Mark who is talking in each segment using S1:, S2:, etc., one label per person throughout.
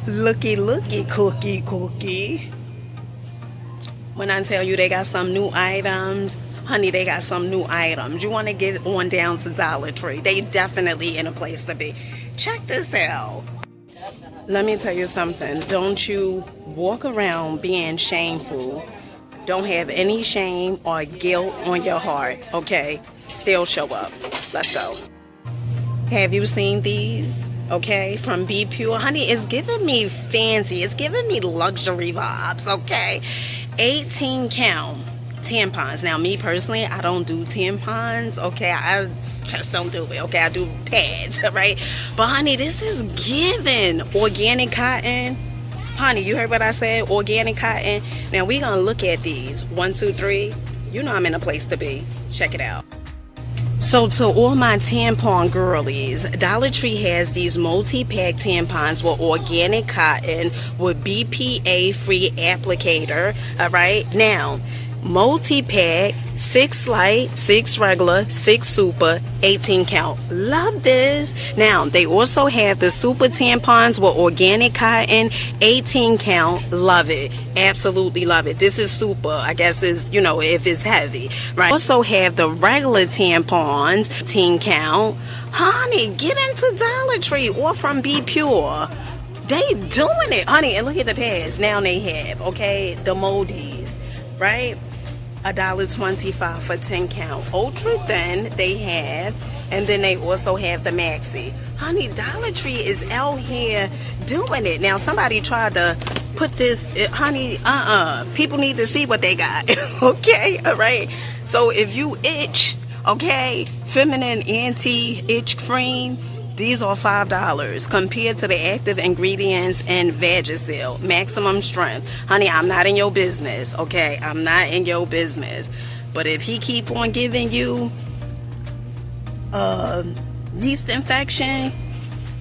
S1: Looky, looky, cookie, cookie. When I tell you they got some new items, honey, they got some new items. You want to get on down to Dollar Tree. They definitely in a place to be. Check this out. Let me tell you something. Don't you walk around being shameful. Don't have any shame or guilt on your heart, okay? Still show up. Let's go. Have you seen these? Okay, from Be Pure. Honey, it's giving me fancy. It's giving me luxury vibes, okay? 18 count tampons. Now, me personally, I don't do tampons, okay? I just don't do it, okay? I do pads, right? But, honey, this is giving organic cotton. Honey, you heard what I said? Organic cotton. Now, we're going to look at these. 1, 2, 3. You know I'm in a place to be. Check it out. So to all my tampon girlies, Dollar Tree has these multi-pack tampons with organic cotton with BPA-free applicator. All right. Now, multi-pack, 6 light, 6 regular, 6 super, 18 count. Love this. Now, they also have the super tampons with organic cotton, 18 count. Love it. Absolutely love it. This is super. I guess is, you know, if it's heavy, right? Also have the regular tampons, 18 count. Honey, get into Dollar Tree or from Be Pure. They doing it, honey. And look at the pads now they have, okay? The moldies, right? $1.25 for 10 count. Ultra thin they have, and then they also have the maxi. Honey, Dollar Tree is out here doing it. Now somebody tried to put this, honey, people need to see what they got. Okay, all right. So if you itch, okay, feminine anti-itch cream, these are $5 compared to the active ingredients in Vagisil, maximum strength. Honey, I'm not in your business, okay? I'm not in your business. But if he keep on giving you yeast infection,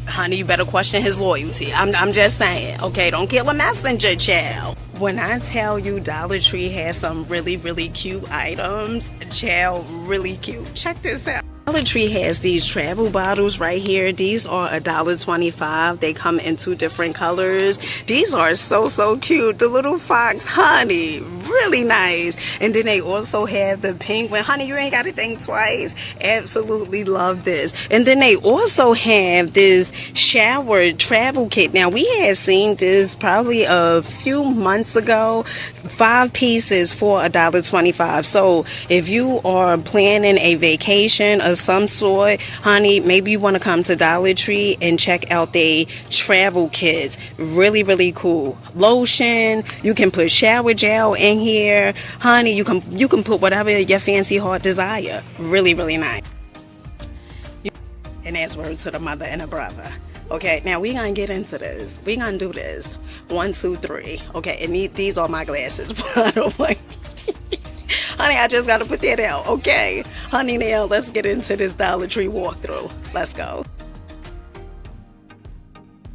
S1: honey, you better question his loyalty. I'm just saying, okay? Don't kill a messenger, child. When I tell you Dollar Tree has some really, really cute items, child, really cute. Check this out. Dollar Tree has these travel bottles right here. These are $1.25. They come in 2 different colors. These are so cute. The little fox, honey, really nice. And then they also have the penguin. Honey, you ain't got to think twice. Absolutely love this. And then they also have this shower travel kit. Now, we had seen this probably a few months ago. 5 pieces for $1.25. So if you are planning a vacation of some sort, honey, maybe you want to come to Dollar Tree and check out their travel kits. Really cool. Lotion, you can put shower gel in here, honey. You can put whatever your fancy heart desire. Really nice. And that's words to the mother and the brother. Okay, now we're gonna get into this. We're gonna do this. 1, 2, 3. Okay, and these are my glasses, by the way. Honey, I just gotta put that out, okay? Honey, now let's get into this Dollar Tree walkthrough. Let's go.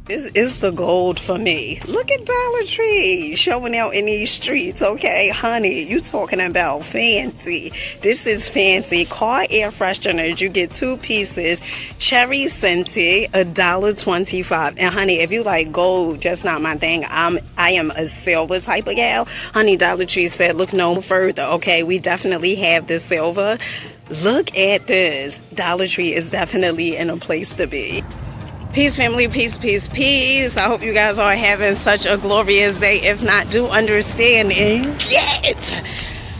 S1: This is the gold for me. Look at Dollar Tree showing out in these streets, okay? Honey, you talking about fancy. This is fancy. Car air fresheners, you get 2 pieces. Cherry scented, $1.25. And honey, if you like gold, just not my thing. I am a silver type of gal. Honey, Dollar Tree said, look no further, okay? We definitely have this silver. Look at this. Dollar Tree is definitely in a place to be. Peace, family. Peace. I hope you guys are having such a glorious day. If not, do understand and get.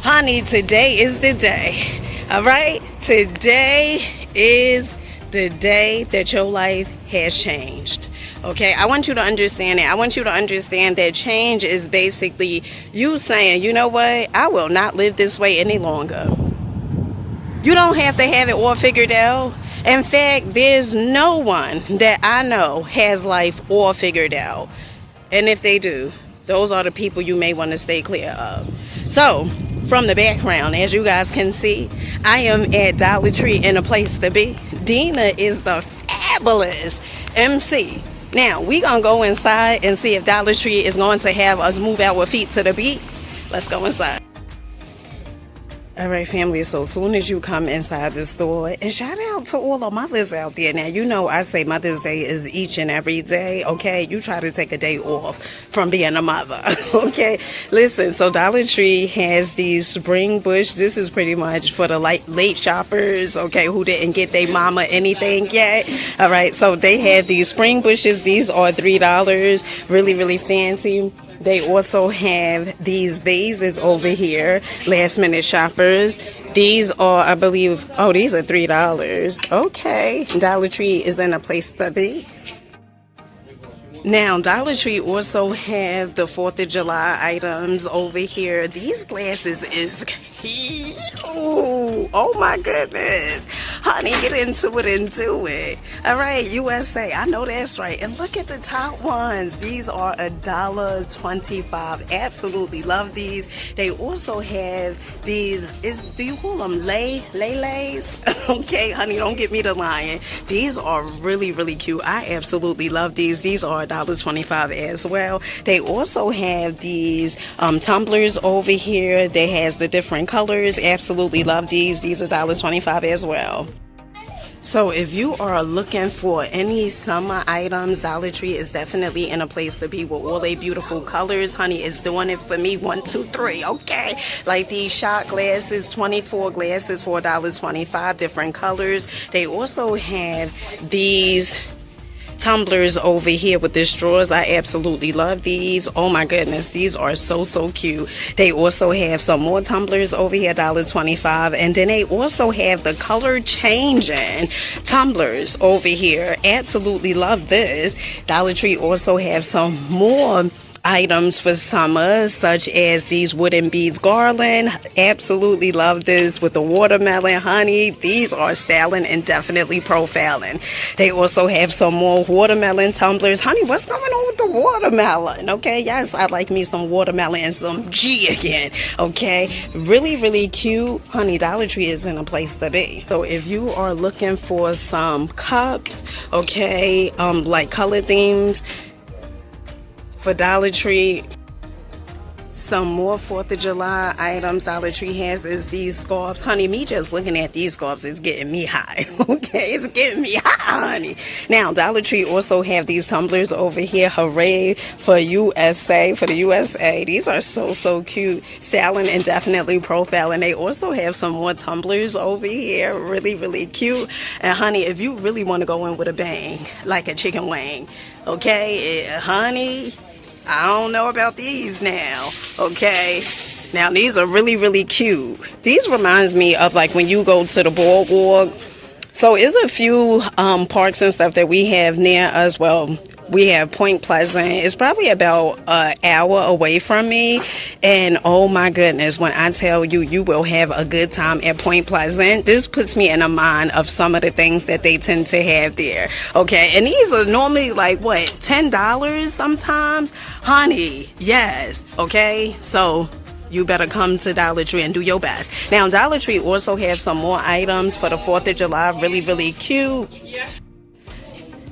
S1: Honey, today is the day. All right? Today is the day that your life has changed. Okay? I want you to understand that. I want you to understand that change is basically you saying, you know what? I will not live this way any longer. You don't have to have it all figured out. In fact, there's no one that I know has life all figured out. And if they do, those are the people you may want to stay clear of. So, from the background, as you guys can see, I am at Dollar Tree in a place to be. Dina is the fabulous MC. Now, we're going to go inside and see if Dollar Tree is going to have us move our feet to the beat. Let's go inside. All right, family, so as soon as you come inside the store, and shout out to all the mothers out there. Now, you know I say Mother's Day is each and every day, okay? You try to take a day off from being a mother, okay? Listen, so Dollar Tree has these spring bush. This is pretty much for the late shoppers, okay, who didn't get their mama anything yet. All right, so they have these spring bushes. These are $3, really, really fancy. They also have these vases over here, last minute shoppers. These are, I believe, oh, these are $3. Okay, Dollar Tree is in a place to be. Now, Dollar Tree also have the 4th of July items over here. These glasses is cute. Oh my goodness. Honey, get into it and do it. All right, USA, I know that's right. And look at the top ones. These are $1.25. Absolutely love these. They also have these, do you call them lays? Okay, honey, don't get me to lying. These are really, really cute. I absolutely love these. These are $1.25 as well. They also have these tumblers over here. They has the different colors. Absolutely love these. These are $1.25 as well. So if you are looking for any summer items, Dollar Tree is definitely in a place to be with all their beautiful colors. Honey, it's doing it for me. 1, 2, 3. Okay. Like these shot glasses, 24 glasses for $1.25, different colors. They also have these tumblers over here with the straws. I absolutely love these. Oh my goodness, these are so cute. They also have some more tumblers over here, $1.25, and then they also have the color changing tumblers over here. Absolutely love this. Dollar Tree also have some more items for summer, such as these wooden beads garland. Absolutely love this with the watermelon. Honey, these are styling and definitely profiling. They also have some more watermelon tumblers. Honey, what's going on with the watermelon? Okay, yes, I like me some watermelon and some G again. Okay, really cute. Honey, Dollar Tree is in a place to be. So if you are looking for some cups, okay, like color themes for Dollar Tree, some more 4th of July items Dollar Tree has is these scarves. Honey, me just looking at these scarves is getting me high. Okay, it's getting me high, honey. Now, Dollar Tree also have these tumblers over here. Hooray for USA, for the USA. These are so cute. Styling and definitely profiling. They also have some more tumblers over here. Really cute. And honey, if you really want to go in with a bang, like a chicken wing, okay, honey, I don't know about these now, okay? Now, these are really cute. These reminds me of like when you go to the boardwalk. So it's a few parks and stuff that we have near us. Well, we have Point Pleasant. It's probably about an hour away from me. And oh my goodness, when I tell you, you will have a good time at Point Pleasant. This puts me in a mind of some of the things that they tend to have there. Okay, and these are normally like, what, $10 sometimes? Honey, yes, okay? So you better come to Dollar Tree and do your best. Now, Dollar Tree also have some more items for the 4th of July. Really cute.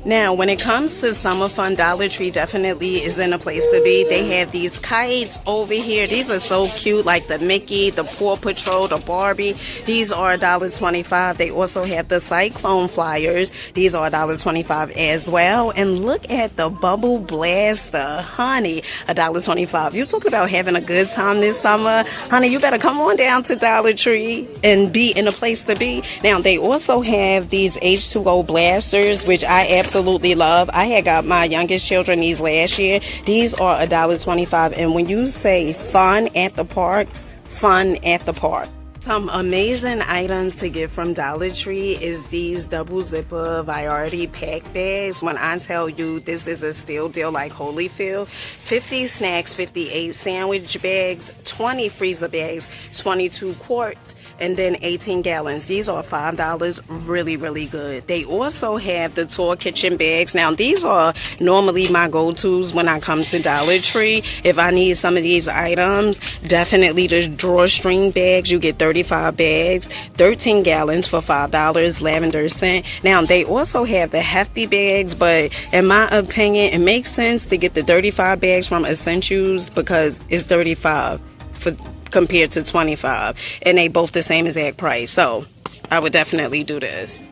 S1: Now, when it comes to summer fun, Dollar Tree definitely is in a place to be. They have these kites over here. These are so cute, like the Mickey, the Paw Patrol, the Barbie. These are $1.25. They also have the Cyclone flyers. These are $1.25 as well. And look at the Bubble Blaster. Honey, $1.25. You talking about having a good time this summer? Honey, you better come on down to Dollar Tree and be in a place to be. Now, they also have these H2O blasters, which I absolutely love. I had got my youngest children these last year. These are $1.25. And when you say fun at the park, fun at the park. Some amazing items to get from Dollar Tree is these double zipper variety pack bags. When I tell you this is a steal deal like Holyfield, 50 snacks, 58 sandwich bags, 20 freezer bags, 22 quarts, and then 18 gallons. These are $5. Really good. They also have the tour kitchen bags. Now, these are normally my go-tos when I come to Dollar Tree. If I need some of these items, definitely the drawstring bags. You get 35 bags, 13 gallons for $5, lavender scent. Now, they also have the hefty bags, but in my opinion, it makes sense to get the 35 bags from Essentials because it's 35 for compared to 25, and they both the same exact price. So I would definitely do this.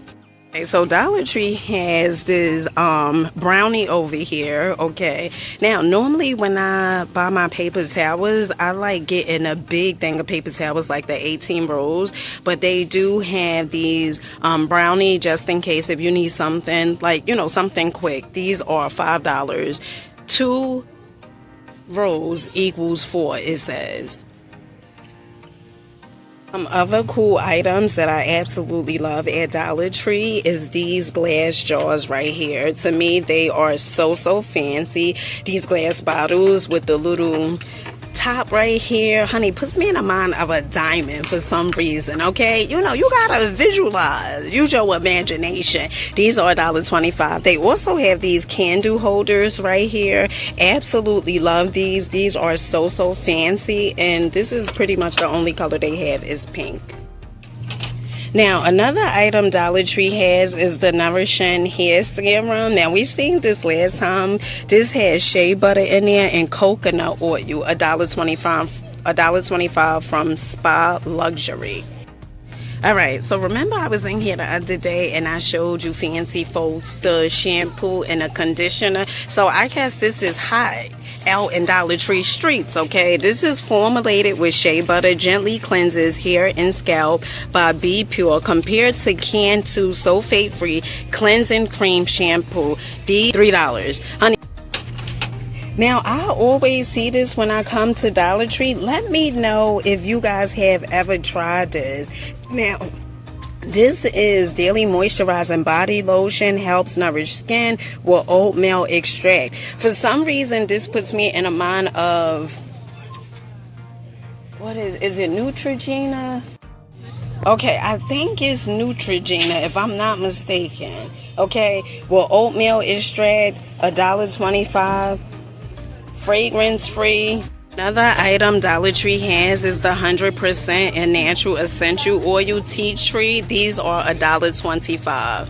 S1: Okay, so Dollar Tree has this brownie over here. Okay, now normally when I buy my paper towels, I like getting a big thing of paper towels, like the 18 rolls, but they do have these brownie just in case if you need something like, you know, something quick. These are $5. 2 rolls equals 4, it says. Some other cool items that I absolutely love at Dollar Tree is these glass jars right here. To me, they are so fancy. These glass bottles with the little top right here, honey, puts me in the mind of a diamond for some reason. Okay, you know, you gotta visualize, use your imagination. These are $1.25. They also have these candle holders right here. Absolutely love these. These are so fancy, and this is pretty much the only color they have is pink. Now, another item Dollar Tree has is the Nourishing Hair Serum. Now, we seen this last time. This has shea butter in there and coconut oil. $1.25 from Spa Luxury. Alright, so remember I was in here the other day and I showed you Fancy Folks, the shampoo and a conditioner. So I guess this is hot out in Dollar Tree streets, okay? This is formulated with shea butter, gently cleanses hair and scalp by Be Pure, compared to Can 2 sulfate-free cleansing cream shampoo. These $3. Honey, now, I always see this when I come to Dollar Tree. Let me know if you guys have ever tried this. Now, this is daily moisturizing body lotion, helps nourish skin with oatmeal extract. For some reason, this puts me in a mind of, what is it Neutrogena? Okay, I think it's Neutrogena, if I'm not mistaken. Okay, well, oatmeal extract, $1.25. Fragrance free. Another item Dollar Tree has is the 100% and natural essential oil tea tree. These are $1.25.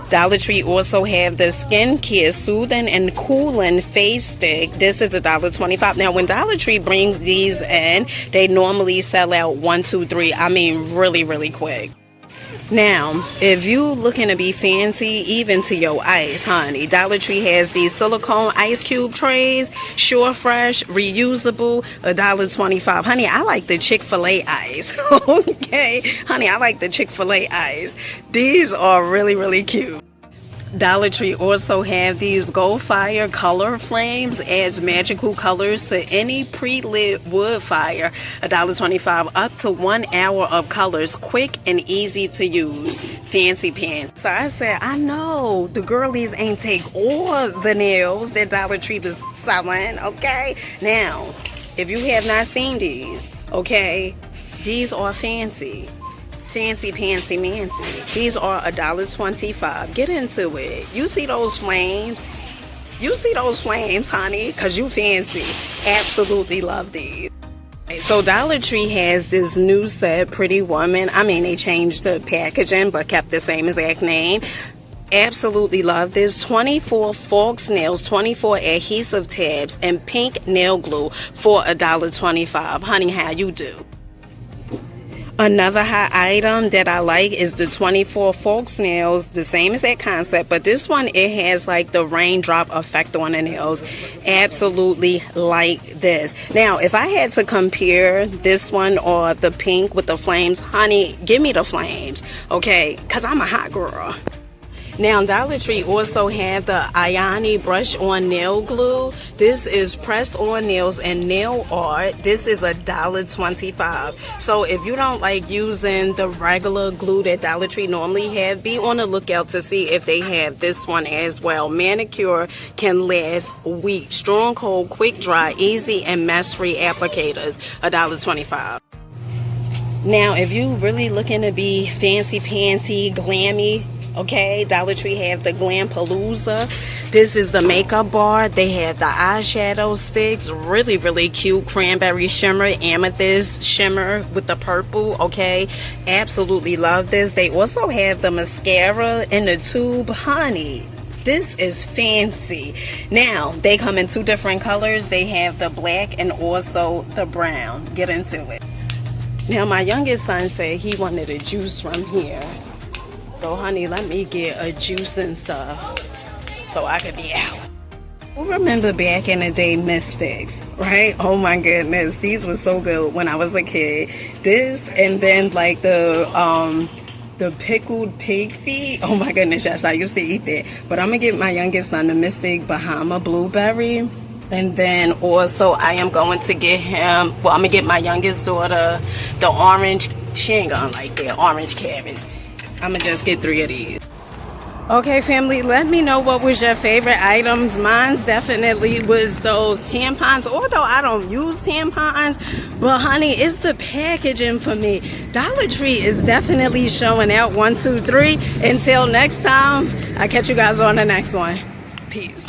S1: Dollar Tree also have the skincare soothing and cooling face stick. This is $1.25. Now, when Dollar Tree brings these in, they normally sell out 1, 2, 3. I mean, really quick. Now, if you looking to be fancy, even to your ice, honey, Dollar Tree has these silicone ice cube trays, Sure Fresh, reusable, $1.25. Honey, I like the Chick-fil-A ice. Okay, honey, I like the Chick-fil-A ice. These are really cute. Dollar Tree also have these Gold Fire color flames, adds magical colors to any pre-lit wood fire. $1.25, up to 1 hour of colors, quick and easy to use. Fancy pants. So I said, I know the girlies ain't take all the nails that Dollar Tree was selling. Okay, now if you have not seen these, okay, these are fancy pantsy mancy. These are $1.25. Get into it. You see those flames? You see those flames, honey, because you fancy. Absolutely love these. So Dollar Tree has this new set, Pretty Woman. I mean, they changed the packaging but kept the same exact name. Absolutely love this. 24 false nails, 24 adhesive tabs, and pink nail glue for $1.25. Honey, how you do? Another hot item that I like is the 24 false nails, the same as that concept, but this one, it has like the raindrop effect on the nails. Absolutely like this. Now, if I had to compare this one or the pink with the flames, honey, give me the flames, okay? Because I'm a hot girl. Now, Dollar Tree also have the Ayani brush on nail glue. This is pressed on nails and nail art. This is $1.25. So if you don't like using the regular glue that Dollar Tree normally have, be on the lookout to see if they have this one as well. Manicure can last weeks. Strong, cold, quick dry, easy, and mess-free applicators. $1.25. Now, if you really looking to be fancy pantsy, glammy, okay, Dollar Tree have the Glam Palooza. This is the makeup bar. They have the eyeshadow sticks. Really cute. Cranberry shimmer, amethyst shimmer with the purple, okay? Absolutely love this. They also have the mascara in the tube. Honey, this is fancy. Now, they come in 2 different colors. They have the black and also the brown. Get into it. Now, my youngest son said he wanted a juice from here. So, honey, let me get a juice and stuff so I could be out. Who remember back in the day Mystics, right? Oh my goodness, these were so good when I was a kid. This and then like the pickled pig feet. Oh my goodness, yes, I used to eat that. But I'm gonna give my youngest son the Mystic Bahama Blueberry. And then also I am going to get him, well, I'm gonna get my youngest daughter the orange, she ain't gonna like that, orange carrots. I'm gonna just get 3 of these. Okay, family, let me know what was your favorite items. Mine's definitely was those tampons, although I don't use tampons. But, honey, it's the packaging for me. Dollar Tree is definitely showing out. 1, 2, 3. Until next time, I'll catch you guys on the next one. Peace.